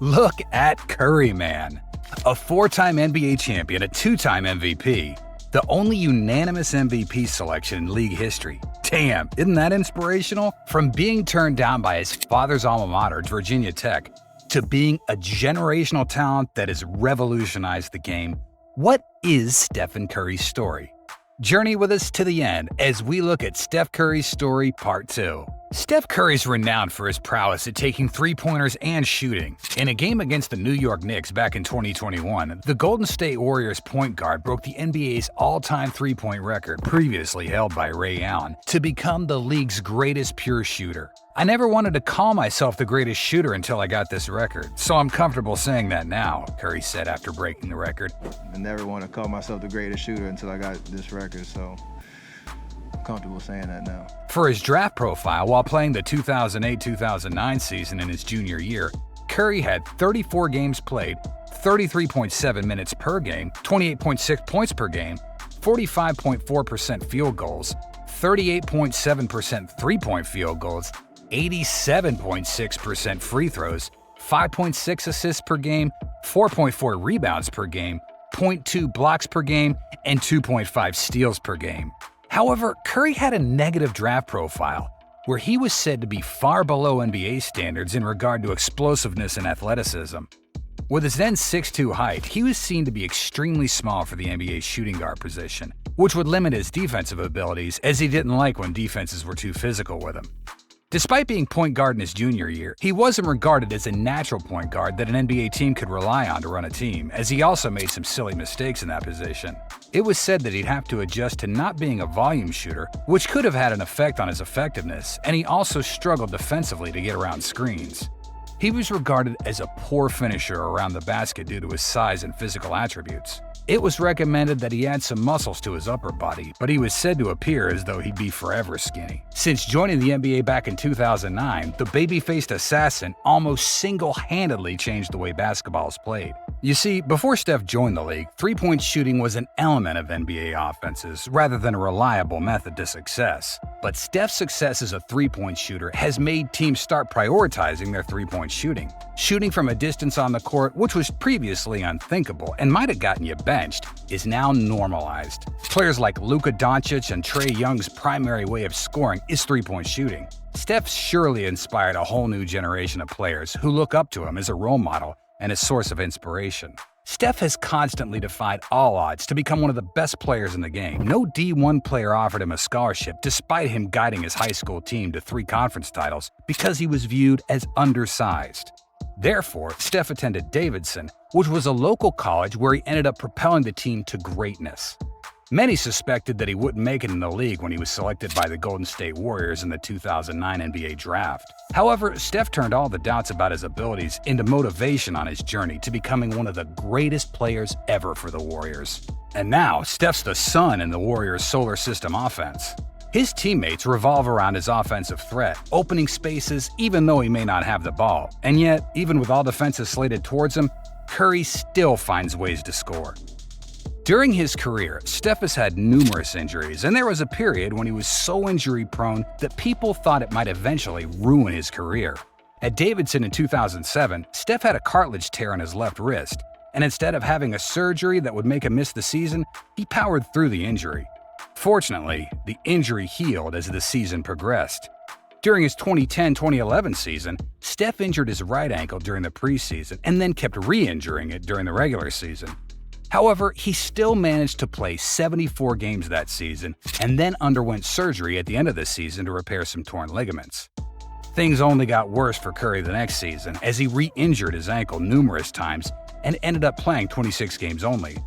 Look at Curry, man. A four-time NBA champion, a two-time MVP, the only unanimous MVP selection in league history. Damn, isn't that inspirational? From being turned down by his father's alma mater, Virginia Tech, to being a generational talent that has revolutionized the game, what is Stephen Curry's story? Journey with us to the end as we look at Steph Curry's story Part 2. Steph Curry's renowned for his prowess at taking three-pointers and shooting. In a game against the New York Knicks back in 2021, the Golden State Warriors point guard broke the NBA's all-time three-point record, previously held by Ray Allen, to become the league's greatest pure shooter. I never wanted to call myself the greatest shooter until I got this record, so I'm comfortable saying that now, Curry said after breaking the record. I never want to call myself the greatest shooter until I got this record, so I'm comfortable saying that now. For his draft profile while playing the 2008-2009 season in his junior year, Curry had 34 games played, 33.7 minutes per game, 28.6 points per game, 45.4% field goals, 38.7% three-point field goals, 87.6% free throws, 5.6 assists per game, 4.4 rebounds per game, 0.2 blocks per game, and 2.5 steals per game. However, Curry had a negative draft profile, where he was said to be far below NBA standards in regard to explosiveness and athleticism. With his then 6'2" height, he was seen to be extremely small for the NBA's shooting guard position, which would limit his defensive abilities as he didn't like when defenses were too physical with him. Despite being point guard in his junior year, he wasn't regarded as a natural point guard that an NBA team could rely on to run a team, as he also made some silly mistakes in that position. It was said that he'd have to adjust to not being a volume shooter, which could have had an effect on his effectiveness, and he also struggled defensively to get around screens. He was regarded as a poor finisher around the basket due to his size and physical attributes. It was recommended that he add some muscles to his upper body, but he was said to appear as though he'd be forever skinny. Since joining the NBA back in 2009, the baby-faced assassin almost single-handedly changed the way basketball is played. You see, before Steph joined the league, three-point shooting was an element of NBA offenses rather than a reliable method to success. But Steph's success as a three-point shooter has made teams start prioritizing their three-point shooting. Shooting from a distance on the court, which was previously unthinkable and might have gotten you benched, is now normalized. Players like Luka Doncic and Trae Young's primary way of scoring is three-point shooting. Steph surely inspired a whole new generation of players who look up to him as a role model and a source of inspiration. Steph has constantly defied all odds to become one of the best players in the game. No D1 player offered him a scholarship despite him guiding his high school team to 3 conference titles because he was viewed as undersized. Therefore, Steph attended Davidson, which was a local college where he ended up propelling the team to greatness. Many suspected that he wouldn't make it in the league when he was selected by the Golden State Warriors in the 2009 NBA Draft. However, Steph turned all the doubts about his abilities into motivation on his journey to becoming one of the greatest players ever for the Warriors. And now, Steph's the sun in the Warriors' solar system offense. His teammates revolve around his offensive threat, opening spaces even though he may not have the ball. And yet, even with all defenses slated towards him, Curry still finds ways to score. During his career, Steph has had numerous injuries, and there was a period when he was so injury-prone that people thought it might eventually ruin his career. At Davidson in 2007, Steph had a cartilage tear in his left wrist, and instead of having a surgery that would make him miss the season, he powered through the injury. Fortunately, the injury healed as the season progressed. During his 2010-2011 season, Steph injured his right ankle during the preseason and then kept re-injuring it during the regular season. However, he still managed to play 74 games that season and then underwent surgery at the end of the season to repair some torn ligaments. Things only got worse for Curry the next season as he re-injured his ankle numerous times and ended up playing 26 games only.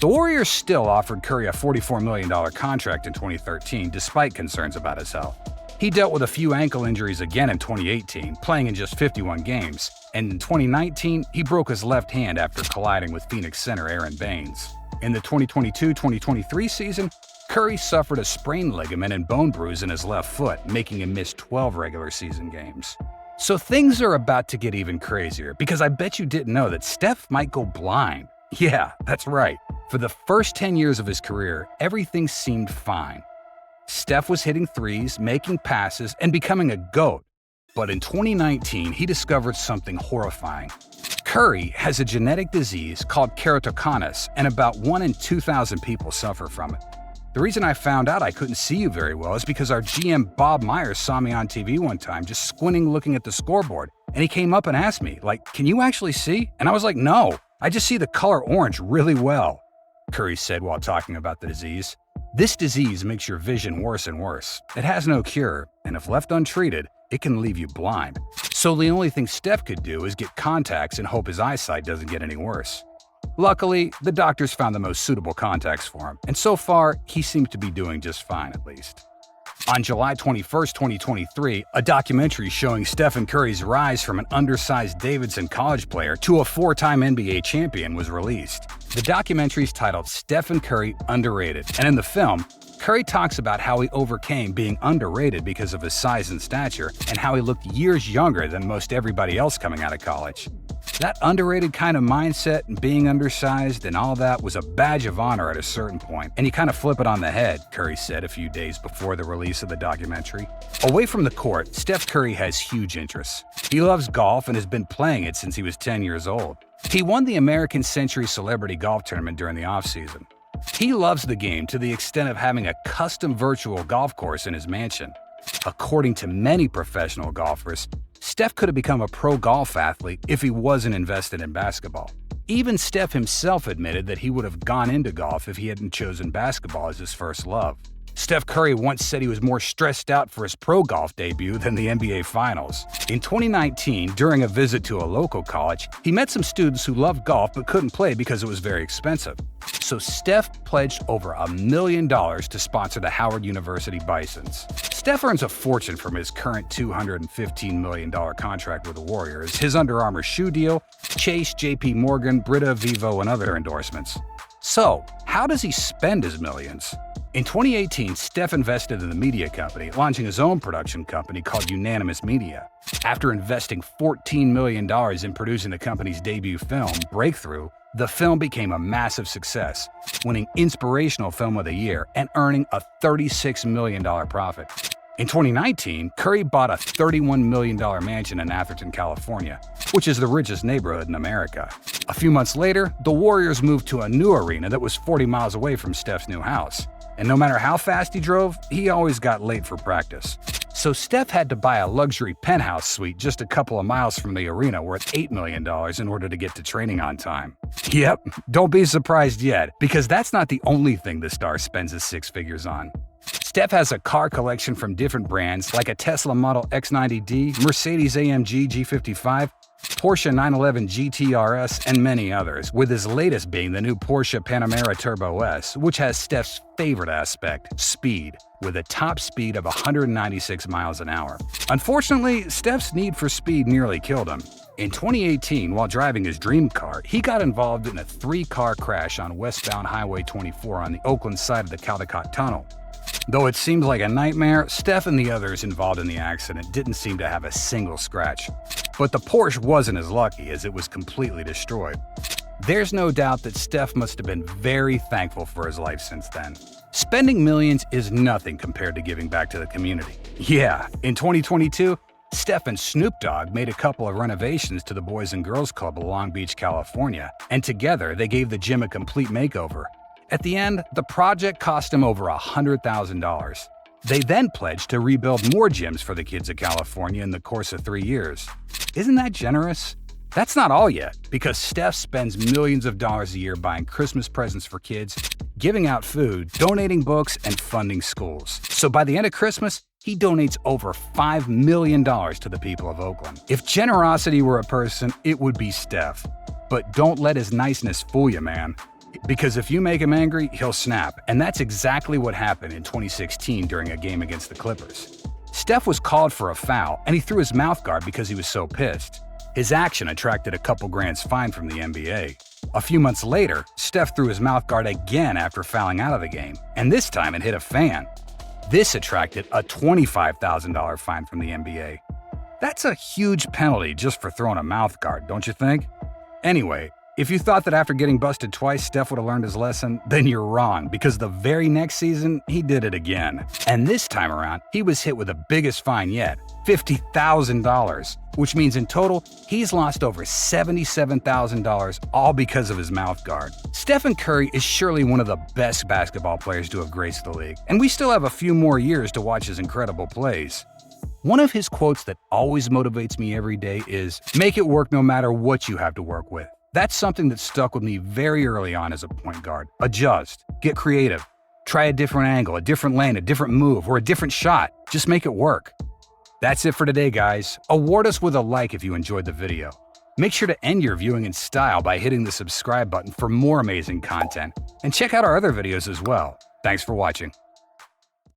The Warriors still offered Curry a $44 million contract in 2013 despite concerns about his health. He dealt with a few ankle injuries again in 2018, playing in just 51 games, and in 2019, he broke his left hand after colliding with Phoenix center Aaron Baines. In the 2022-2023 season, Curry suffered a sprained ligament and bone bruise in his left foot, making him miss 12 regular season games. So things are about to get even crazier, because I bet you didn't know that Steph might go blind. Yeah, that's right. For the first 10 years of his career, everything seemed fine. Steph was hitting threes, making passes, and becoming a GOAT. But in 2019, he discovered something horrifying. Curry has a genetic disease called keratoconus, and about 1 in 2,000 people suffer from it. The reason I found out I couldn't see you very well is because our GM Bob Myers saw me on TV one time just squinting looking at the scoreboard, and he came up and asked me, like, "Can you actually see?" And I was like, "No, I just see the color orange really well," Curry said while talking about the disease. This disease makes your vision worse and worse. It has no cure, and if left untreated, it can leave you blind. So the only thing Steph could do is get contacts and hope his eyesight doesn't get any worse. Luckily, the doctors found the most suitable contacts for him, and so far, he seems to be doing just fine at least. On July 21st, 2023, a documentary showing Stephen Curry's rise from an undersized Davidson college player to a 4-time NBA champion was released. The documentary is titled Stephen Curry Underrated, and in the film, Curry talks about how he overcame being underrated because of his size and stature, and how he looked years younger than most everybody else coming out of college. That underrated kind of mindset and being undersized and all that was a badge of honor at a certain point, and you kind of flip it on the head, Curry said a few days before the release of the documentary. Away from the court, Steph Curry has huge interests. He loves golf and has been playing it since he was 10 years old. He won the American Century Celebrity Golf Tournament during the offseason. He loves the game to the extent of having a custom virtual golf course in his mansion. According to many professional golfers, Steph could have become a pro golf athlete if he wasn't invested in basketball. Even Steph himself admitted that he would have gone into golf if he hadn't chosen basketball as his first love. Steph Curry once said he was more stressed out for his pro golf debut than the NBA Finals. In 2019, during a visit to a local college, he met some students who loved golf but couldn't play because it was very expensive. So Steph pledged over $1 million to sponsor the Howard University Bisons. Steph earns a fortune from his current $215 million contract with the Warriors, his Under Armour shoe deal, Chase, JP Morgan, Brita, Vivo, and other endorsements. So, how does he spend his millions? In 2018, Steph invested in the media company, launching his own production company called Unanimous Media. After investing $14 million in producing the company's debut film, Breakthrough, the film became a massive success, winning Inspirational Film of the Year and earning a $36 million profit. In 2019, Curry bought a $31 million mansion in Atherton, California, which is the richest neighborhood in America. A few months later, the Warriors moved to a new arena that was 40 miles away from Steph's new house. And no matter how fast he drove, he always got late for practice. So Steph had to buy a luxury penthouse suite just a couple of miles from the arena worth $8 million in order to get to training on time. Yep, don't be surprised yet, because that's not the only thing the star spends his six figures on. Steph has a car collection from different brands like a Tesla Model X90D, Mercedes-AMG G55, Porsche 911 GT RS, and many others, with his latest being the new Porsche Panamera Turbo S, which has Steph's favorite aspect, speed, with a top speed of 196 miles an hour. Unfortunately, Steph's need for speed nearly killed him. In 2018, while driving his dream car, he got involved in a 3-car crash on westbound Highway 24 on the Oakland side of the Caldecott Tunnel. Though it seemed like a nightmare, Steph and the others involved in the accident didn't seem to have a single scratch. But the Porsche wasn't as lucky, as it was completely destroyed. There's no doubt that Steph must have been very thankful for his life since then. Spending millions is nothing compared to giving back to the community. Yeah, in 2022, Steph and Snoop Dogg made a couple of renovations to the Boys and Girls Club of Long Beach, California, and together they gave the gym a complete makeover. At the end, the project cost him over $100,000. They then pledged to rebuild more gyms for the kids of California in the course of 3 years. Isn't that generous? That's not all yet, because Steph spends millions of dollars a year buying Christmas presents for kids, giving out food, donating books, and funding schools. So by the end of Christmas, he donates over $5 million to the people of Oakland. If generosity were a person, it would be Steph. But don't let his niceness fool you, man. Because if you make him angry, he'll snap, and that's exactly what happened in 2016 during a game against the Clippers. Steph was called for a foul, and he threw his mouth guard because he was so pissed. His action attracted a couple grand's fine from the NBA. A few months later, Steph threw his mouth guard again after fouling out of the game, and this time it hit a fan. This attracted a $25,000 fine from the NBA. That's a huge penalty just for throwing a mouth guard, don't you think? Anyway, If you thought that after getting busted twice, Steph would have learned his lesson, then you're wrong, because the very next season, he did it again. And this time around, he was hit with the biggest fine yet, $50,000, which means in total, he's lost over $77,000, all because of his mouth guard. Stephen Curry is surely one of the best basketball players to have graced the league, and we still have a few more years to watch his incredible plays. One of his quotes that always motivates me every day is, "Make it work no matter what you have to work with." That's something that stuck with me very early on as a point guard. Adjust, get creative, try a different angle, a different lane, a different move, or a different shot. Just make it work. That's it for today, guys. Award us with a like if you enjoyed the video. Make sure to end your viewing in style by hitting the subscribe button for more amazing content, and check out our other videos as well. Thanks for watching.